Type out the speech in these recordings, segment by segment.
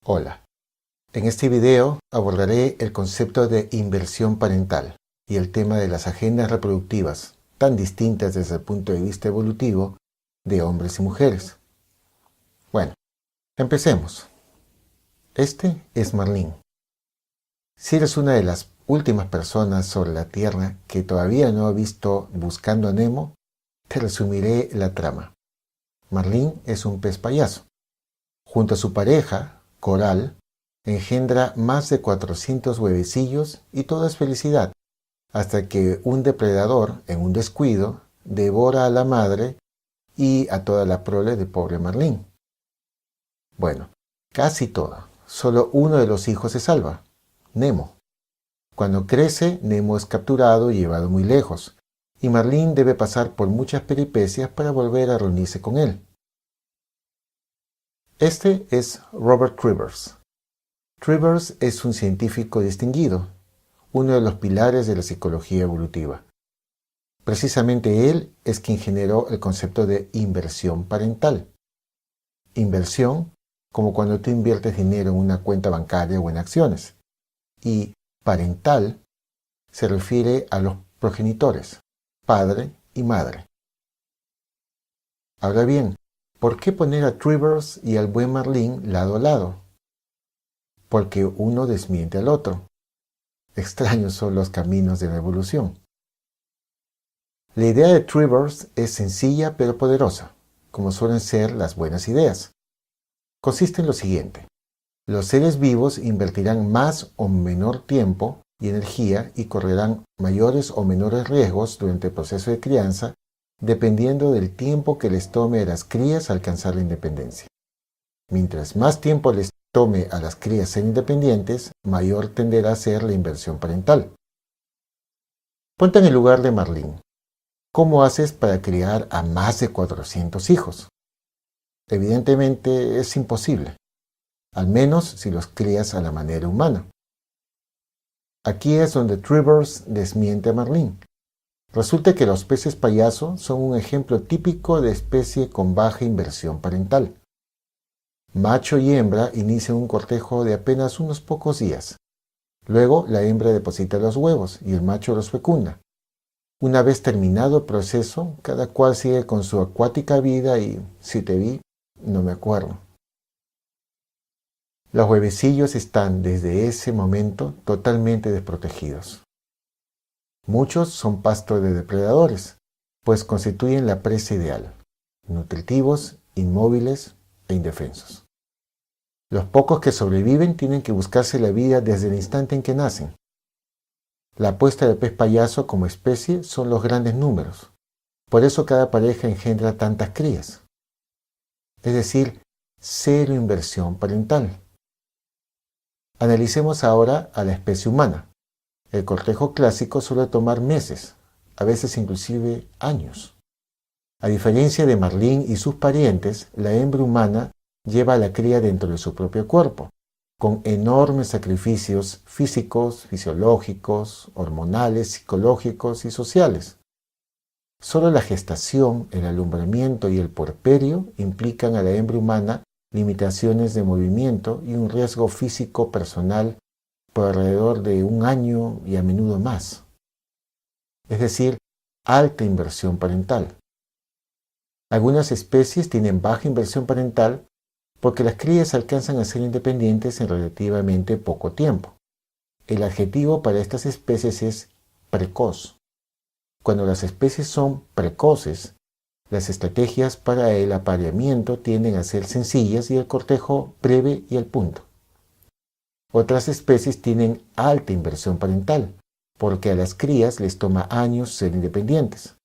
Hola, en este video abordaré el concepto de inversión parental y el tema de las agendas reproductivas, tan distintas desde el punto de vista evolutivo de hombres y mujeres. Bueno, empecemos. Este es Marlene. Si eres una de las últimas personas sobre la Tierra que todavía no ha visto Buscando a Nemo, te resumiré la trama. Marlene es un pez payaso. Junto a su pareja, Coral, engendra más de 400 huevecillos y todo es felicidad, hasta que un depredador, en un descuido, devora a la madre y a toda la prole de pobre Marlene. Bueno, casi toda. Solo uno de los hijos se salva, Nemo. Cuando crece, Nemo es capturado y llevado muy lejos, y Marlene debe pasar por muchas peripecias para volver a reunirse con él. Este es Robert Trivers. Trivers es un científico distinguido, uno de los pilares de la psicología evolutiva. Precisamente él es quien generó el concepto de inversión parental. Inversión, como cuando tú inviertes dinero en una cuenta bancaria o en acciones. Y parental se refiere a los progenitores, padre y madre. Ahora bien, ¿por qué poner a Trivers y al buen Marlene lado a lado? Porque uno desmiente al otro. Extraños son los caminos de la evolución. La idea de Trivers es sencilla pero poderosa, como suelen ser las buenas ideas. Consiste en lo siguiente. Los seres vivos invertirán más o menor tiempo y energía y correrán mayores o menores riesgos durante el proceso de crianza, dependiendo del tiempo que les tome a las crías alcanzar la independencia. Mientras más tiempo les tome a las crías ser independientes, mayor tenderá a ser la inversión parental. Ponte en el lugar de Marlene. ¿Cómo haces para criar a más de 400 hijos? Evidentemente es imposible, al menos si los crías a la manera humana. Aquí es donde Trivers desmiente a Marlene. Resulta que los peces payaso son un ejemplo típico de especie con baja inversión parental. Macho y hembra inician un cortejo de apenas unos pocos días. Luego la hembra deposita los huevos y el macho los fecunda. Una vez terminado el proceso, cada cual sigue con su acuática vida y, si te vi, no me acuerdo. Los huevecillos están desde ese momento totalmente desprotegidos. Muchos son pasto de depredadores, pues constituyen la presa ideal, nutritivos, inmóviles e indefensos. Los pocos que sobreviven tienen que buscarse la vida desde el instante en que nacen. La apuesta del pez payaso como especie son los grandes números. Por eso cada pareja engendra tantas crías. Es decir, cero inversión parental. Analicemos ahora a la especie humana. El cortejo clásico suele tomar meses, a veces inclusive años. A diferencia de Marlene y sus parientes, la hembra humana lleva a la cría dentro de su propio cuerpo, con enormes sacrificios físicos, fisiológicos, hormonales, psicológicos y sociales. Solo la gestación, el alumbramiento y el puerperio implican a la hembra humana limitaciones de movimiento y un riesgo físico personal por alrededor de un año y a menudo más. Es decir, alta inversión parental. Algunas especies tienen baja inversión parental porque las crías alcanzan a ser independientes en relativamente poco tiempo. El adjetivo para estas especies es precoz. Cuando las especies son precoces, las estrategias para el apareamiento tienden a ser sencillas y el cortejo breve y al punto. Otras especies tienen alta inversión parental, porque a las crías les toma años ser independientes.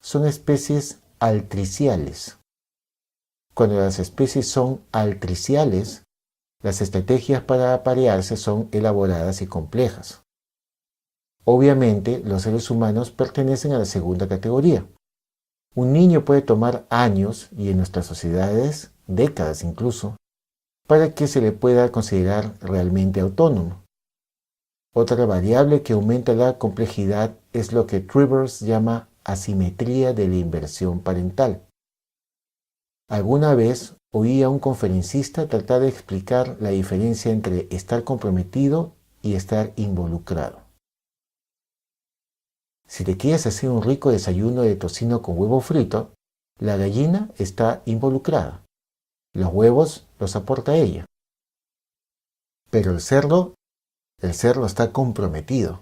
Son especies altriciales. Cuando las especies son altriciales, las estrategias para aparearse son elaboradas y complejas. Obviamente, los seres humanos pertenecen a la segunda categoría. Un niño puede tomar años, y en nuestras sociedades, décadas incluso, para que se le pueda considerar realmente autónomo. Otra variable que aumenta la complejidad es lo que Trivers llama asimetría de la inversión parental. Alguna vez oí a un conferencista tratar de explicar la diferencia entre estar comprometido y estar involucrado. Si te quieres hacer un rico desayuno de tocino con huevo frito, la gallina está involucrada. Los huevos los aporta ella. Pero el cerdo está comprometido.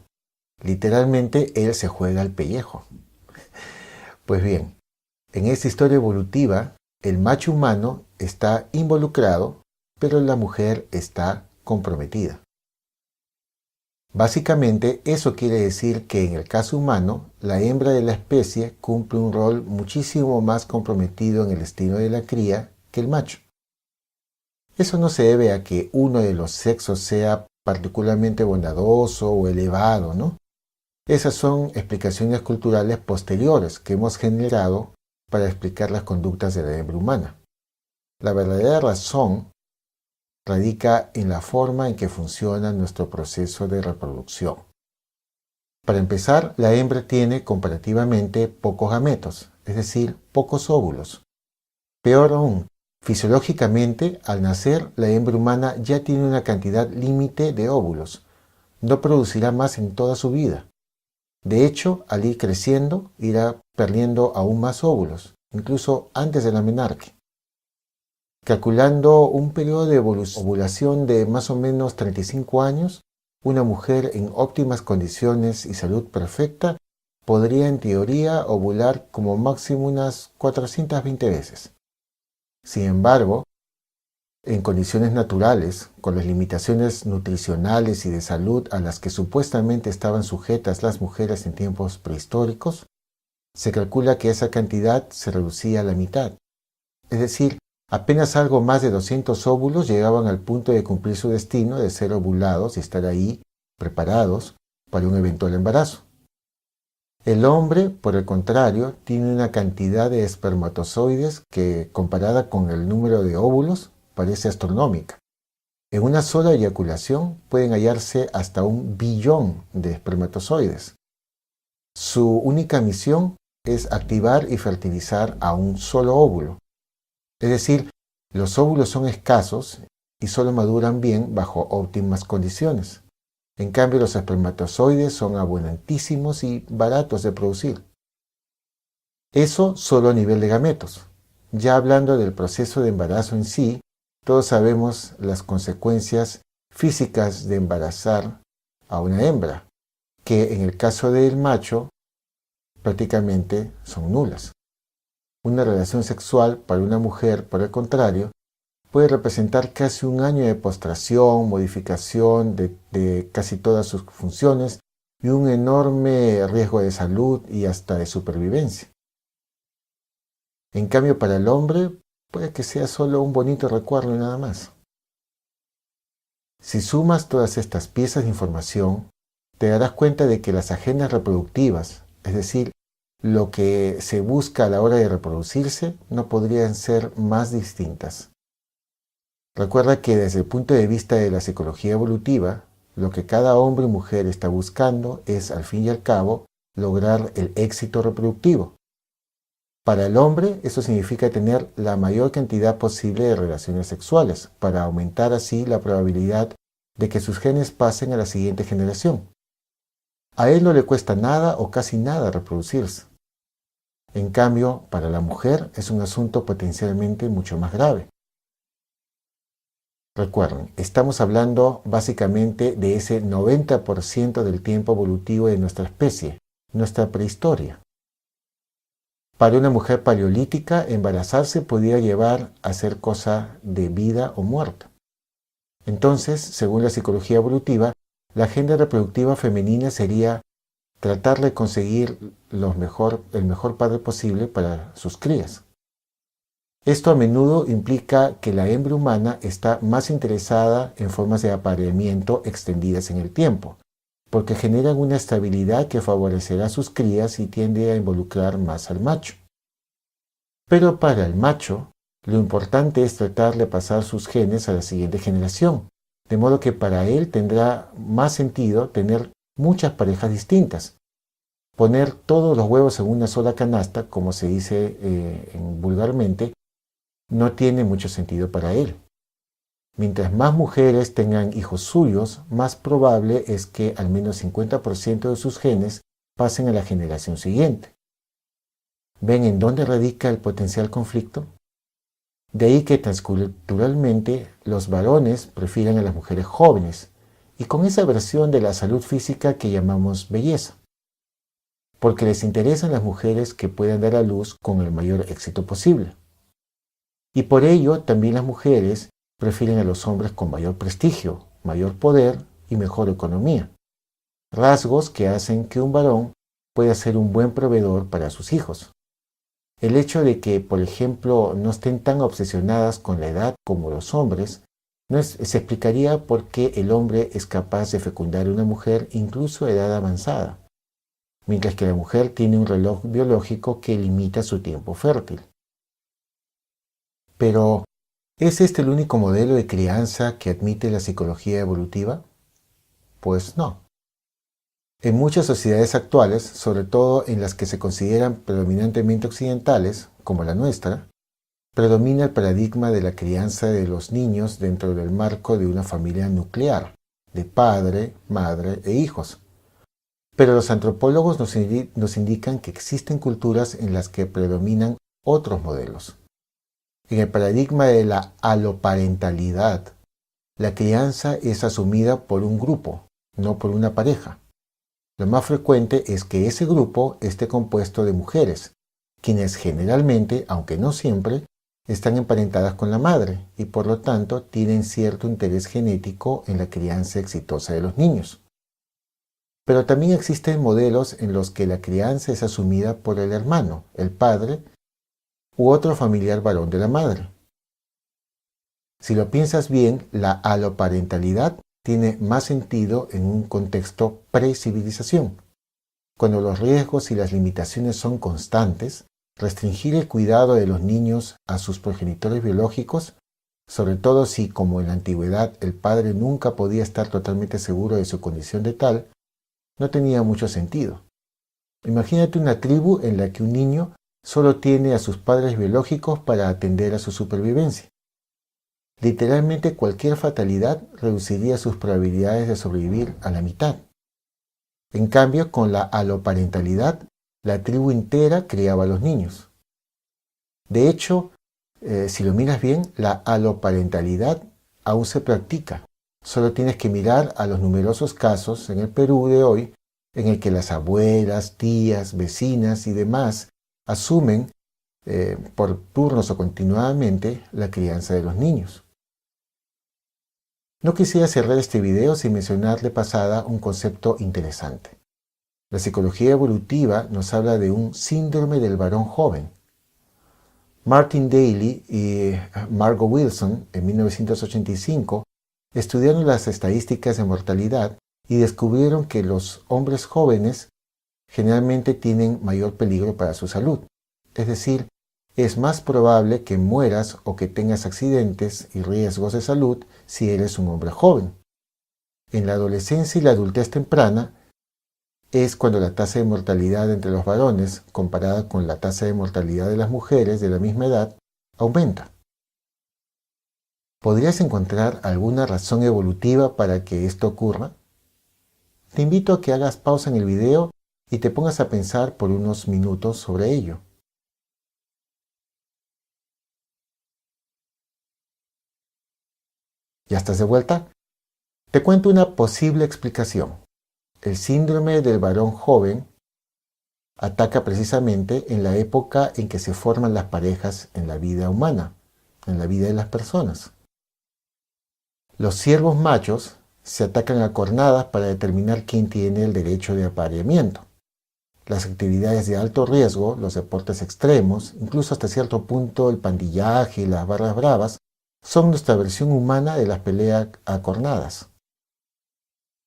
Literalmente, él se juega el pellejo. Pues bien, en esta historia evolutiva, el macho humano está involucrado, pero la mujer está comprometida. Básicamente, eso quiere decir que en el caso humano, la hembra de la especie cumple un rol muchísimo más comprometido en el destino de la cría que el macho. Eso no se debe a que uno de los sexos sea particularmente bondadoso o elevado, ¿no? Esas son explicaciones culturales posteriores que hemos generado para explicar las conductas de la hembra humana. La verdadera razón radica en la forma en que funciona nuestro proceso de reproducción. Para empezar, la hembra tiene comparativamente pocos gametos, es decir, pocos óvulos. Peor aún, fisiológicamente, al nacer, la hembra humana ya tiene una cantidad límite de óvulos. No producirá más en toda su vida. De hecho, al ir creciendo, irá perdiendo aún más óvulos, incluso antes de la menarquia. Calculando un periodo de ovulación de más o menos 35 años, una mujer en óptimas condiciones y salud perfecta podría en teoría ovular como máximo unas 420 veces. Sin embargo, en condiciones naturales, con las limitaciones nutricionales y de salud a las que supuestamente estaban sujetas las mujeres en tiempos prehistóricos, se calcula que esa cantidad se reducía a la mitad. Es decir, apenas algo más de 200 óvulos llegaban al punto de cumplir su destino de ser ovulados y estar ahí preparados para un eventual embarazo. El hombre, por el contrario, tiene una cantidad de espermatozoides que, comparada con el número de óvulos, parece astronómica. En una sola eyaculación pueden hallarse hasta 1 billón de espermatozoides. Su única misión es activar y fertilizar a un solo óvulo. Es decir, los óvulos son escasos y solo maduran bien bajo óptimas condiciones. En cambio, los espermatozoides son abundantísimos y baratos de producir. Eso solo a nivel de gametos. Ya hablando del proceso de embarazo en sí, todos sabemos las consecuencias físicas de embarazar a una hembra, que en el caso del macho prácticamente son nulas. Una relación sexual para una mujer, por el contrario, puede representar casi 1 año de postración, modificación de casi todas sus funciones y un enorme riesgo de salud y hasta de supervivencia. En cambio, para el hombre, puede que sea solo un bonito recuerdo y nada más. Si sumas todas estas piezas de información, te darás cuenta de que las agendas reproductivas, es decir, lo que se busca a la hora de reproducirse, no podrían ser más distintas. Recuerda que desde el punto de vista de la psicología evolutiva, lo que cada hombre y mujer está buscando es, al fin y al cabo, lograr el éxito reproductivo. Para el hombre, eso significa tener la mayor cantidad posible de relaciones sexuales, para aumentar así la probabilidad de que sus genes pasen a la siguiente generación. A él no le cuesta nada o casi nada reproducirse. En cambio, para la mujer es un asunto potencialmente mucho más grave. Recuerden, estamos hablando básicamente de ese 90% del tiempo evolutivo de nuestra especie, nuestra prehistoria. Para una mujer paleolítica, embarazarse podía llevar a ser cosa de vida o muerte. Entonces, según la psicología evolutiva, la agenda reproductiva femenina sería tratar de conseguir el mejor padre posible para sus crías. Esto a menudo implica que la hembra humana está más interesada en formas de apareamiento extendidas en el tiempo, porque generan una estabilidad que favorecerá a sus crías y tiende a involucrar más al macho. Pero para el macho, lo importante es tratar de pasar sus genes a la siguiente generación, de modo que para él tendrá más sentido tener muchas parejas distintas. Poner todos los huevos en una sola canasta, como se dice vulgarmente, no tiene mucho sentido para él. Mientras más mujeres tengan hijos suyos, más probable es que al menos 50% de sus genes pasen a la generación siguiente. ¿Ven en dónde radica el potencial conflicto? De ahí que transculturalmente los varones prefieren a las mujeres jóvenes y con esa versión de la salud física que llamamos belleza, porque les interesan las mujeres que puedan dar a luz con el mayor éxito posible. Y por ello también las mujeres prefieren a los hombres con mayor prestigio, mayor poder y mejor economía, rasgos que hacen que un varón pueda ser un buen proveedor para sus hijos. El hecho de que, por ejemplo, no estén tan obsesionadas con la edad como los hombres, se explicaría por qué el hombre es capaz de fecundar a una mujer incluso a edad avanzada, mientras que la mujer tiene un reloj biológico que limita su tiempo fértil. Pero, ¿es este el único modelo de crianza que admite la psicología evolutiva? Pues no. En muchas sociedades actuales, sobre todo en las que se consideran predominantemente occidentales, como la nuestra, predomina el paradigma de la crianza de los niños dentro del marco de una familia nuclear, de padre, madre e hijos. Pero los antropólogos nos indican que existen culturas en las que predominan otros modelos. En el paradigma de la aloparentalidad, la crianza es asumida por un grupo, no por una pareja. Lo más frecuente es que ese grupo esté compuesto de mujeres, quienes generalmente, aunque no siempre, están emparentadas con la madre y por lo tanto tienen cierto interés genético en la crianza exitosa de los niños. Pero también existen modelos en los que la crianza es asumida por el hermano, el padre u otro familiar varón de la madre. Si lo piensas bien, la aloparentalidad tiene más sentido en un contexto pre-civilización. Cuando los riesgos y las limitaciones son constantes, restringir el cuidado de los niños a sus progenitores biológicos, sobre todo si, como en la antigüedad, el padre nunca podía estar totalmente seguro de su condición de tal, no tenía mucho sentido. Imagínate una tribu en la que un niño solo tiene a sus padres biológicos para atender a su supervivencia. Literalmente cualquier fatalidad reduciría sus probabilidades de sobrevivir a la mitad. En cambio, con la aloparentalidad, la tribu entera criaba a los niños. De hecho, si lo miras bien, la aloparentalidad aún se practica. Solo tienes que mirar a los numerosos casos en el Perú de hoy en el que las abuelas, tías, vecinas y demás asumen por turnos o continuadamente la crianza de los niños. No quisiera cerrar este video sin mencionar de pasada un concepto interesante. La psicología evolutiva nos habla de un síndrome del varón joven. Martin Daly y Margot Wilson, en 1985, estudiaron las estadísticas de mortalidad y descubrieron que los hombres jóvenes generalmente tienen mayor peligro para su salud. Es decir, es más probable que mueras o que tengas accidentes y riesgos de salud si eres un hombre joven. En la adolescencia y la adultez temprana es cuando la tasa de mortalidad entre los varones, comparada con la tasa de mortalidad de las mujeres de la misma edad, aumenta. ¿Podrías encontrar alguna razón evolutiva para que esto ocurra? Te invito a que hagas pausa en el video y te pongas a pensar por unos minutos sobre ello. ¿Ya estás de vuelta? Te cuento una posible explicación. El síndrome del varón joven ataca precisamente en la época en que se forman las parejas en la vida humana, en la vida de las personas. Los ciervos machos se atacan a cornadas para determinar quién tiene el derecho de apareamiento. Las actividades de alto riesgo, los deportes extremos, incluso hasta cierto punto el pandillaje y las barras bravas, son nuestra versión humana de las peleas a cornadas.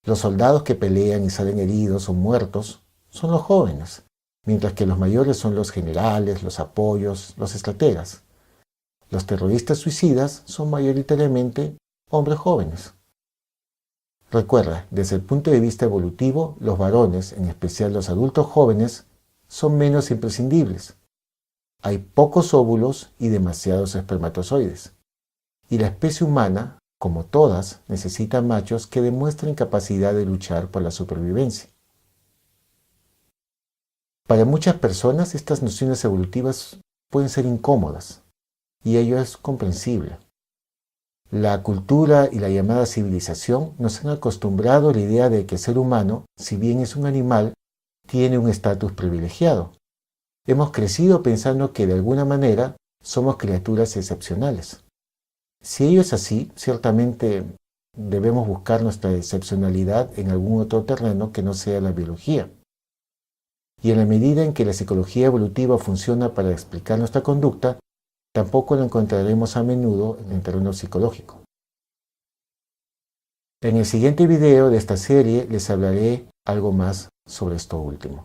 Los soldados que pelean y salen heridos o muertos son los jóvenes, mientras que los mayores son los generales, los apoyos, los estrategas. Los terroristas suicidas son mayoritariamente hombres jóvenes. Recuerda, desde el punto de vista evolutivo, los varones, en especial los adultos jóvenes, son menos imprescindibles. Hay pocos óvulos y demasiados espermatozoides. Y la especie humana, como todas, necesita machos que demuestren capacidad de luchar por la supervivencia. Para muchas personas estas nociones evolutivas pueden ser incómodas, y ello es comprensible. La cultura y la llamada civilización nos han acostumbrado a la idea de que el ser humano, si bien es un animal, tiene un estatus privilegiado. Hemos crecido pensando que de alguna manera somos criaturas excepcionales. Si ello es así, ciertamente debemos buscar nuestra excepcionalidad en algún otro terreno que no sea la biología. Y en la medida en que la psicología evolutiva funciona para explicar nuestra conducta, tampoco la encontraremos a menudo en el terreno psicológico. En el siguiente video de esta serie les hablaré algo más sobre esto último.